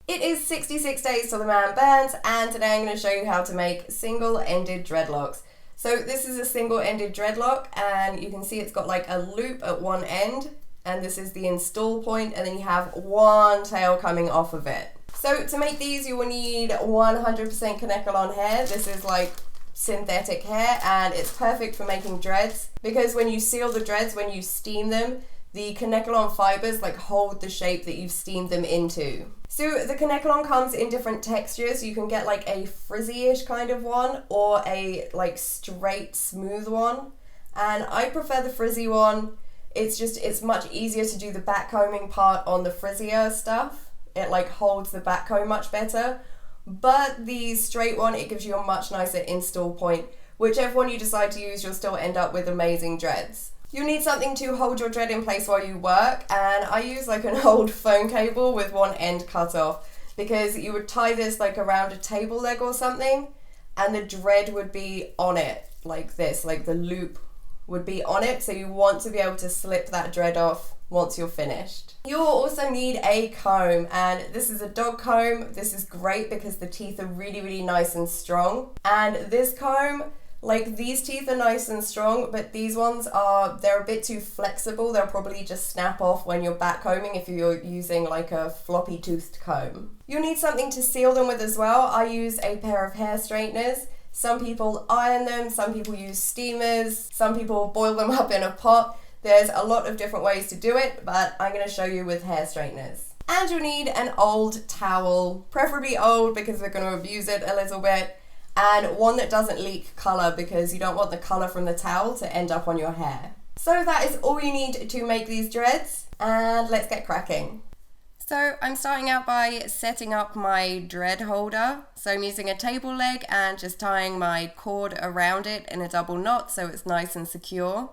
It is 66 days till the man burns, and today I'm going to show you how to make single-ended dreadlocks. So this is a single-ended dreadlock, and you can see it's got like a loop at one end, and this is the install point, and then you have one tail coming off of it. So to make these, you will need 100% Kanekalon hair. This is like synthetic hair, and it's perfect for making dreads, because when you seal the dreads, when you steam them, the Kanekalon fibers like hold the shape that you've steamed them into. So the Kanekalon comes in different textures. You can get like a frizzy-ish kind of one or a like straight smooth one. And I prefer the frizzy one. It's much easier to do the backcombing part on the frizzier stuff. It like holds the backcomb much better. But the straight one, it gives you a much nicer install point. Whichever one you decide to use, you'll still end up with amazing dreads. You need something to hold your dread in place while you work, and I use like an old phone cable with one end cut off, because you would tie this like around a table leg or something, and the dread would be on it like this, like the loop would be on it, so you want to be able to slip that dread off once you're finished. You'll also need a comb, and this is a dog comb. This is great because the teeth are really nice and strong, and this comb, like these teeth are nice and strong, but these ones they're a bit too flexible. They'll probably just snap off when you're backcombing if you're using like a floppy toothed comb. You'll need something to seal them with as well. I use a pair of hair straighteners. Some people iron them, some people use steamers, some people boil them up in a pot. There's a lot of different ways to do it, but I'm going to show you with hair straighteners. And you'll need an old towel, preferably old because we're going to abuse it a little bit. And one that doesn't leak colour, because you don't want the colour from the towel to end up on your hair. So that is all you need to make these dreads, and let's get cracking. So I'm starting out by setting up my dread holder. So I'm using a table leg and just tying my cord around it in a double knot so it's nice and secure.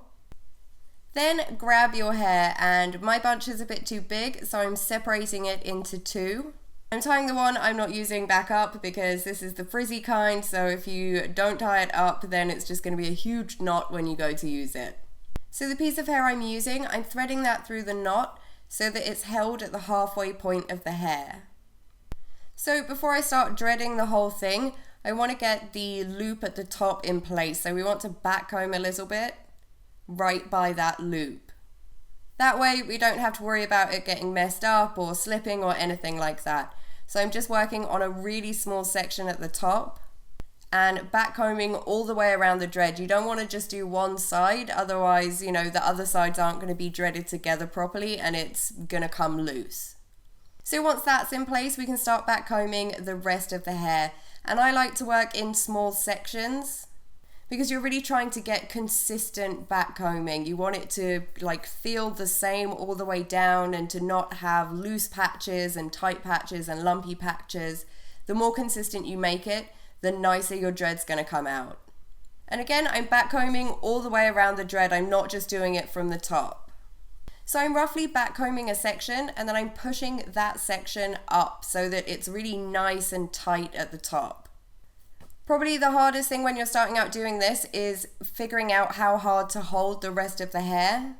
Then grab your hair, and my bunch is a bit too big, so I'm separating it into two. I'm tying the one I'm not using back up because this is the frizzy kind, so if you don't tie it up, then it's just going to be a huge knot when you go to use it. So the piece of hair I'm using, I'm threading that through the knot so that it's held at the halfway point of the hair. So before I start dreading the whole thing, I want to get the loop at the top in place. So we want to backcomb a little bit right by that loop. That way we don't have to worry about it getting messed up or slipping or anything like that. So I'm just working on a really small section at the top and backcombing all the way around the dread. You don't want to just do one side, otherwise, the other sides aren't going to be dreaded together properly and it's going to come loose. So once that's in place, we can start backcombing the rest of the hair. And I like to work in small sections, because you're really trying to get consistent backcombing. You want it to like feel the same all the way down and to not have loose patches and tight patches and lumpy patches. The more consistent you make it, the nicer your dread's gonna come out. And again, I'm backcombing all the way around the dread. I'm not just doing it from the top. So I'm roughly backcombing a section, and then I'm pushing that section up so that it's really nice and tight at the top. Probably the hardest thing when you're starting out doing this is figuring out how hard to hold the rest of the hair.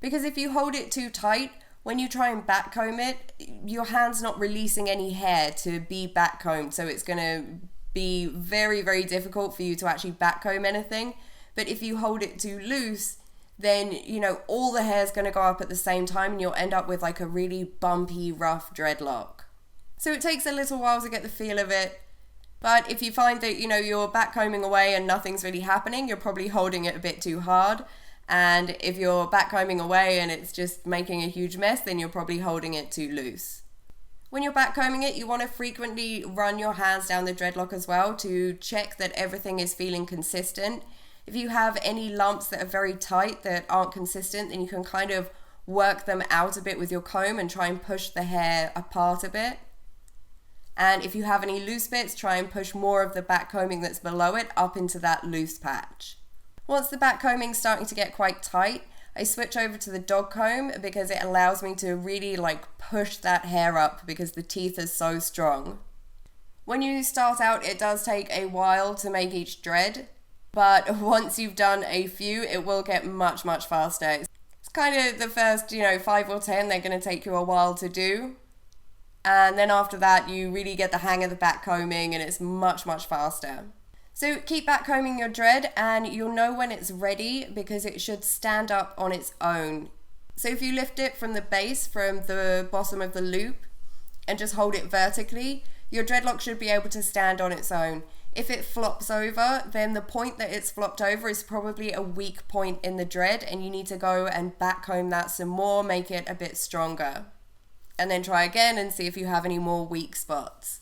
Because if you hold it too tight, when you try and backcomb it, your hand's not releasing any hair to be backcombed, so it's going to be very difficult for you to actually backcomb anything. But if you hold it too loose, then all the hair's going to go up at the same time and you'll end up with like a really bumpy, rough dreadlock. So it takes a little while to get the feel of it. But if you find that, you're backcombing away and nothing's really happening, you're probably holding it a bit too hard. And if you're backcombing away and it's just making a huge mess, then you're probably holding it too loose. When you're backcombing it, you want to frequently run your hands down the dreadlock as well to check that everything is feeling consistent. If you have any lumps that are very tight that aren't consistent, then you can kind of work them out a bit with your comb and try and push the hair apart a bit. And if you have any loose bits, try and push more of the backcombing that's below it up into that loose patch. Once the backcombing's starting to get quite tight, I switch over to the dog comb because it allows me to really push that hair up because the teeth are so strong. When you start out, it does take a while to make each dread, but once you've done a few, it will get much faster. It's kind of the first, 5 or 10, they're going to take you a while to do. And then after that, you really get the hang of the backcombing and it's much, much faster. So keep backcombing your dread and you'll know when it's ready because it should stand up on its own. So if you lift it from the base, from the bottom of the loop, and just hold it vertically, your dreadlock should be able to stand on its own. If it flops over, then the point that it's flopped over is probably a weak point in the dread and you need to go and backcomb that some more, make it a bit stronger. And then try again and see if you have any more weak spots.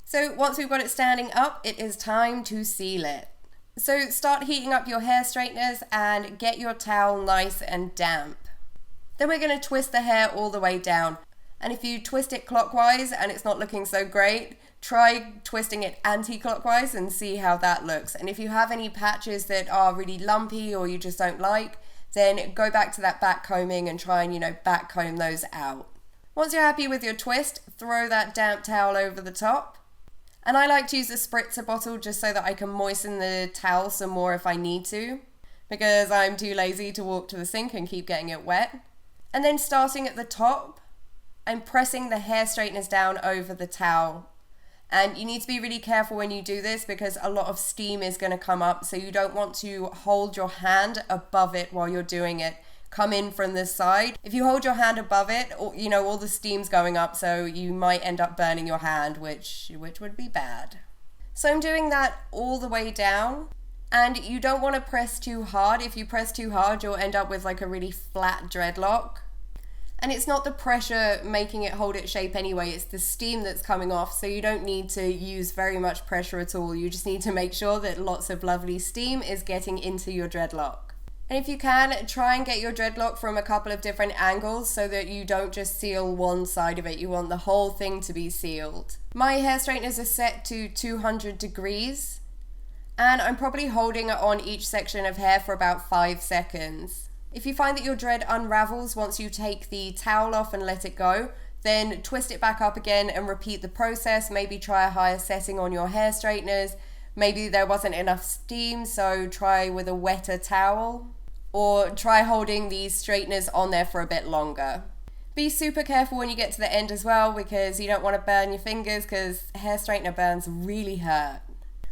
So once we've got it standing up, it is time to seal it. So start heating up your hair straighteners and get your towel nice and damp. Then we're going to twist the hair all the way down. And if you twist it clockwise and it's not looking so great, try twisting it anti-clockwise and see how that looks. And if you have any patches that are really lumpy or you just don't like, then go back to that backcombing and try and, backcomb those out. Once you're happy with your twist, throw that damp towel over the top. And I like to use a spritzer bottle just so that I can moisten the towel some more if I need to, because I'm too lazy to walk to the sink and keep getting it wet. And then starting at the top, I'm pressing the hair straighteners down over the towel. And you need to be really careful when you do this because a lot of steam is going to come up, so you don't want to hold your hand above it while you're doing it. Come in from this side. If you hold your hand above it, all the steam's going up, so you might end up burning your hand, which would be bad. So I'm doing that all the way down, and you don't want to press too hard. If you press too hard, you'll end up with like a really flat dreadlock. And it's not the pressure making it hold its shape anyway, it's the steam that's coming off, so you don't need to use very much pressure at all. You just need to make sure that lots of lovely steam is getting into your dreadlock. And if you can, try and get your dreadlock from a couple of different angles so that you don't just seal one side of it. You want the whole thing to be sealed. My hair straighteners are set to 200 degrees, and I'm probably holding it on each section of hair for about 5 seconds. If you find that your dread unravels once you take the towel off and let it go, then twist it back up again and repeat the process. Maybe try a higher setting on your hair straighteners. Maybe there wasn't enough steam, so try with a wetter towel. Or try holding these straighteners on there for a bit longer. Be super careful when you get to the end as well because you don't want to burn your fingers because hair straightener burns really hurt.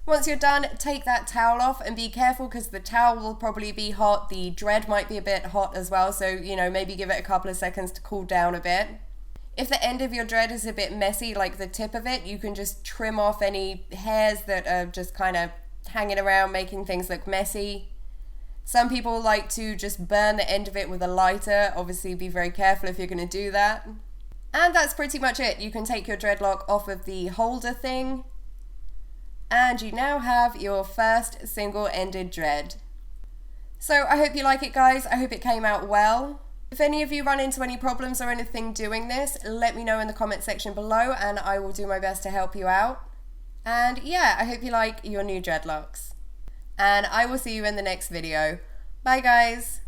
Once you're done, take that towel off and be careful because the towel will probably be hot. The dread might be a bit hot as well, so maybe give it a couple of seconds to cool down a bit. If the end of your dread is a bit messy, like the tip of it, you can just trim off any hairs that are just kind of hanging around making things look messy. Some people like to just burn the end of it with a lighter. Obviously be very careful if you're going to do that. And that's pretty much it. You can take your dreadlock off of the holder thing. And you now have your first single-ended dread. So I hope you like it, guys. I hope it came out well. If any of you run into any problems or anything doing this, let me know in the comment section below and I will do my best to help you out. And yeah, I hope you like your new dreadlocks. And I will see you in the next video. Bye, guys.